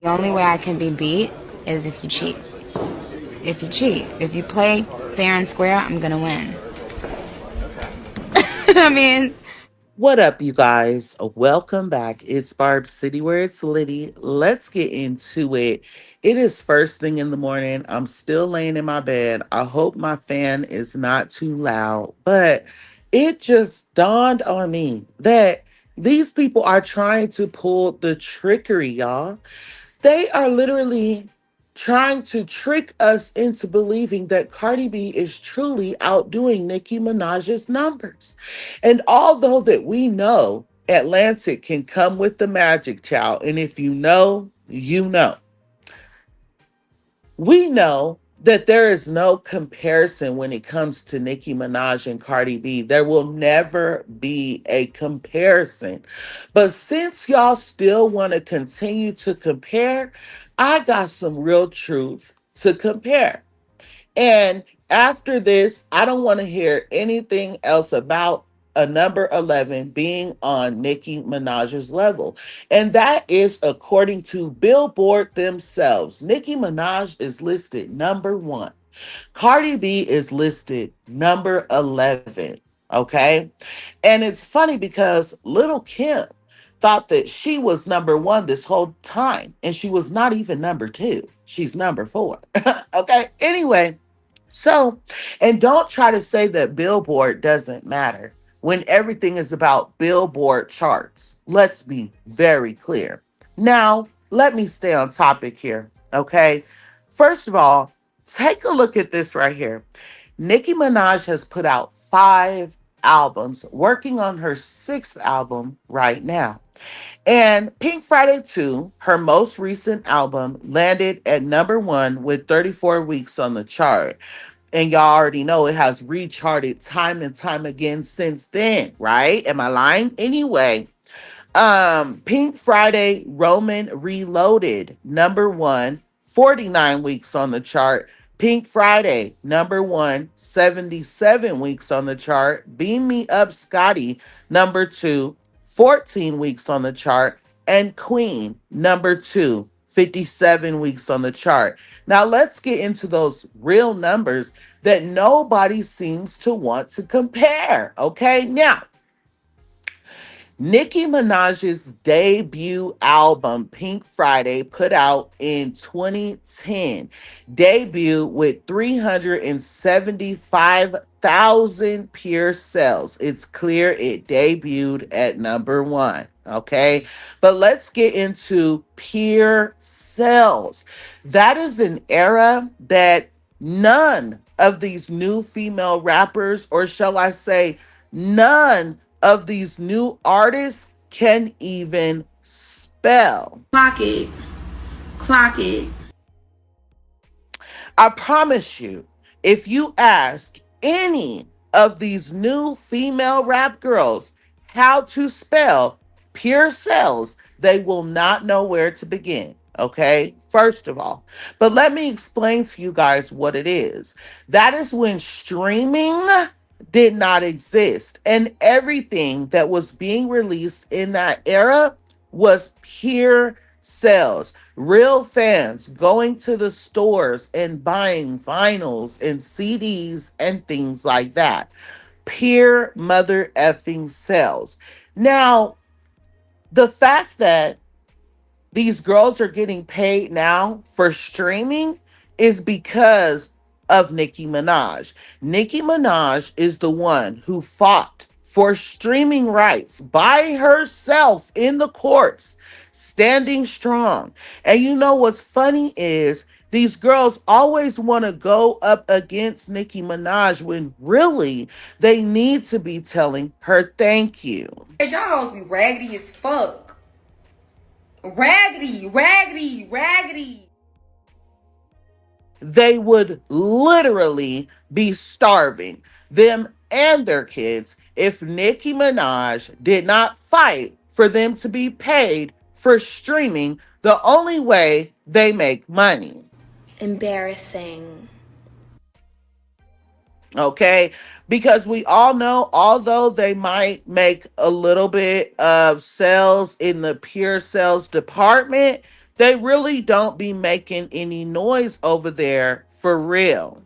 The only way I can be beat is if you cheat. If you cheat. If you play fair and square, I'm gonna win. I mean, What up, you guys? Welcome back. It's Barb City where it's Liddy. Let's get into it. It is first thing in the morning. I'm still laying in my bed. I hope my fan is not too loud, but it just dawned on me that these people are trying to pull the trickery, y'all. They are literally trying to trick us into believing that Cardi B is truly outdoing Nicki Minaj's numbers. And although that we know Atlantic can come with the magic, child, and if you know, you know. We know that there is no comparison when it comes to Nicki Minaj and Cardi B. There will never be a comparison. But since y'all still want to continue to compare, I got some real truth to compare. And after this, I don't want to hear anything else about a number 11 being on Nicki Minaj's level. And that is according to Billboard themselves. Nicki Minaj is listed number one. Cardi B is listed number 11. Okay. And it's funny because Little Kim thought that she was number one this whole time, and she was not even number two. She's number four. Okay. Anyway, so, and don't try to say that Billboard doesn't matter when everything is about Billboard charts. Let's be very clear. Now, let me stay on topic here, okay? First of all, take a look at this right here. Nicki Minaj has put out 5 albums, working on her 6th album right now. And Pink Friday 2, her most recent album, landed at number one with 34 weeks on the chart. And y'all already know it has recharted time and time again since then, right? Am I lying? Anyway, Pink Friday Roman Reloaded, number one, 49 weeks on the chart. Pink Friday, number one, 77 weeks on the chart. Beam Me Up Scotty, number two, 14 weeks on the chart. And Queen, number two, 57 weeks on the chart. Now let's get into those real numbers that nobody seems to want to compare. Okay, now Nicki Minaj's debut album, Pink Friday, put out in 2010, debuted with 375,000 pure sales. It's clear it debuted at number one. Okay, but let's get into pure sales. That is an era that none of these new female rappers, or shall I say, none of these new artists can even spell. Clock it. Clock it. I promise you, if you ask any of these new female rap girls how to spell pure cells, they will not know where to begin. Okay, first of all, but let me explain to you guys what it is. That is when streaming did not exist, and everything that was being released in that era was pure sales. Real fans going to the stores and buying vinyls and CDs and things like that. Pure mother effing sales. Now, the fact that these girls are getting paid now for streaming is because of Nicki Minaj. Nicki Minaj is the one who fought for streaming rights by herself in the courts, standing strong. And you know what's funny is these girls always want to go up against Nicki Minaj when really they need to be telling her thank you. Y'all hoes be raggedy as fuck. Raggedy, raggedy, raggedy. They would literally be starving, them and their kids, if Nicki Minaj did not fight for them to be paid for streaming the only way they make money. embarrassing. Okay, because we all know, although they might make a little bit of sales in the pure sales department, They really don't be making any noise over there for real.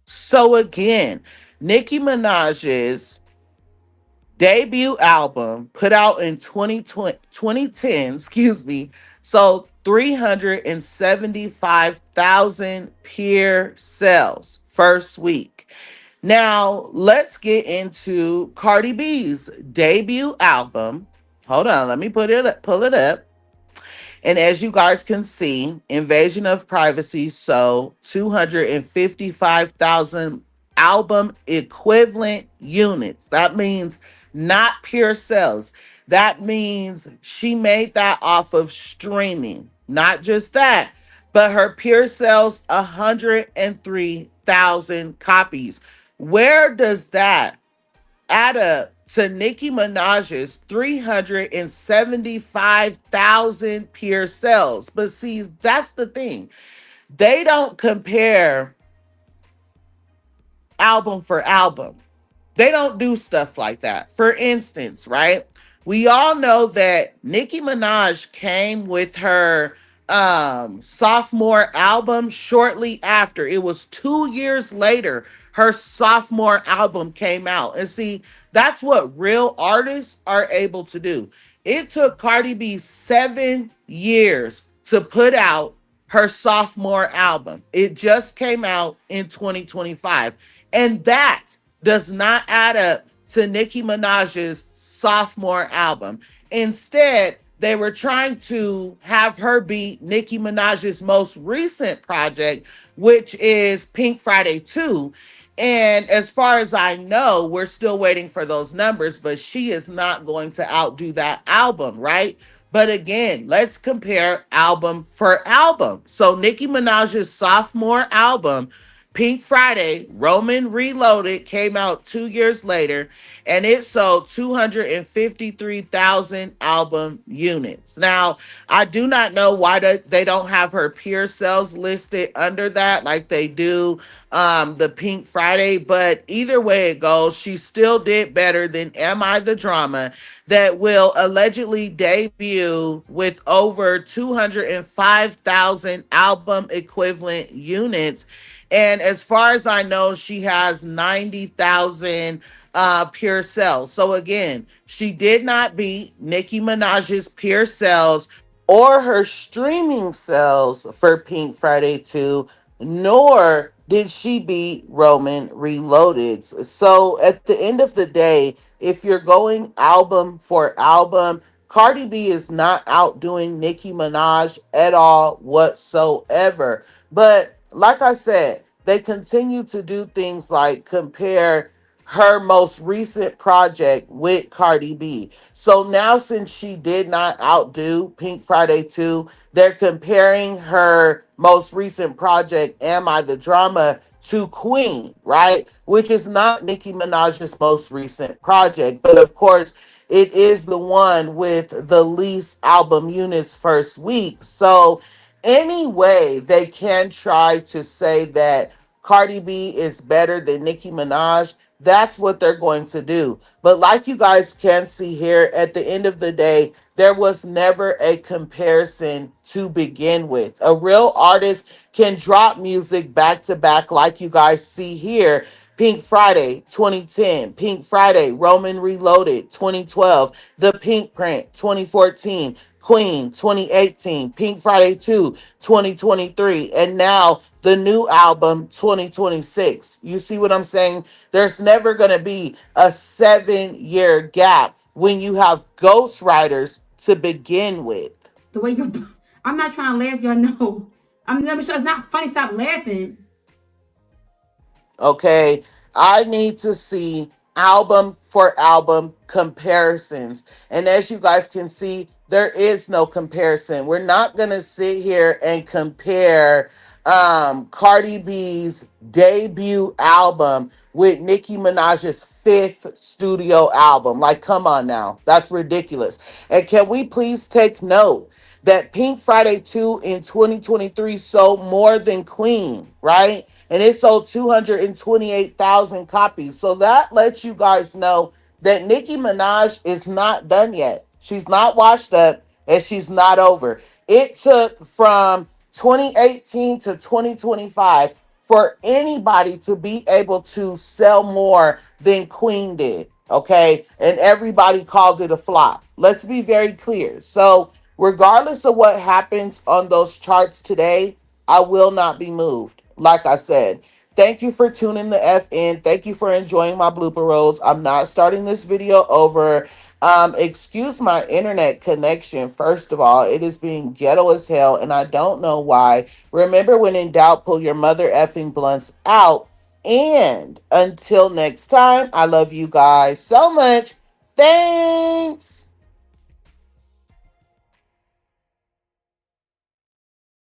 So again, Nicki Minaj's debut album put out in 2010, excuse me, sold 375,000 pure sales first week. Now, let's get into Cardi B's debut album. Hold on, let me pull it up. And as you guys can see, Invasion of Privacy sold 255,000 album equivalent units. That means not pure sales. That means she made that off of streaming. Not just that, but her pure sales 103,000 copies. Where does that add up to Nicki Minaj's 375,000 pure sales? But see, that's the thing. They don't compare album for album. They don't do stuff like that. For instance, right? We all know that Nicki Minaj came with her sophomore album shortly after. It was 2 years later her sophomore album came out. And see, that's what real artists are able to do. It took Cardi B 7 years to put out her sophomore album. It just came out in 2025. And that does not add up to Nicki Minaj's sophomore album. Instead, they were trying to have her beat Nicki Minaj's most recent project, which is Pink Friday 2. And as far as I know, we're still waiting for those numbers, but she is not going to outdo that album, right? But again, let's compare album for album. So Nicki Minaj's sophomore album, Pink Friday, Roman Reloaded, came out 2 years later, and it sold 253,000 album units. Now, I do not know why they don't have her pure sales listed under that like they do the Pink Friday, but either way it goes, she still did better than Am I the Drama, that will allegedly debut with over 205,000 album equivalent units. And as far as I know, she has 90,000 pure sales. So again, she did not beat Nicki Minaj's pure sales or her streaming sales for Pink Friday 2, nor did she beat Roman Reloaded. So at the end of the day, if you're going album for album, Cardi B is not outdoing Nicki Minaj at all whatsoever. But like I said, they continue to do things like compare her most recent project with Cardi B. So now, since she did not outdo Pink Friday 2, they're comparing her most recent project, Am I the Drama, to Queen, right? Which is not Nicki Minaj's most recent project. But of course, it is the one with the least album units first week. So, anyway, they can try to say that Cardi B is better than Nicki Minaj. That's what they're going to do. But like you guys can see here, at the end of the day, there was never a comparison to begin with. A real artist can drop music back to back, like you guys see here. Pink Friday 2010, Pink Friday Roman Reloaded 2012, The Pink Print 2014, Queen 2018, Pink Friday 2 2023, and now the new album 2026. You see what I'm saying? There's never going to be a 7 year gap when you have ghostwriters to begin with. The way you, I'm not trying to laugh, y'all know. I'm sure it's not funny. Stop laughing. Okay, I need to see album for album comparisons. And as you guys can see, there is no comparison. We're not going to sit here and compare Cardi B's debut album with Nicki Minaj's fifth studio album. Like, come on now. That's ridiculous. And can we please take note that Pink Friday 2 in 2023 sold more than Queen, right? And it sold 228,000 copies. So that lets you guys know that Nicki Minaj is not done yet. She's not washed up and she's not over. It took from 2018 to 2025 for anybody to be able to sell more than Queen did. Okay. And everybody called it a flop. Let's be very clear. So, regardless of what happens on those charts today, I will not be moved. Like I said, thank you for tuning the F in. Thank you for enjoying my blooper rolls. I'm not starting this video over. Excuse my internet connection. First of all, it is being ghetto as hell, and I don't know why. Remember, when in doubt, pull your mother effing blunts out. And until next time, I love you guys so much. Thanks.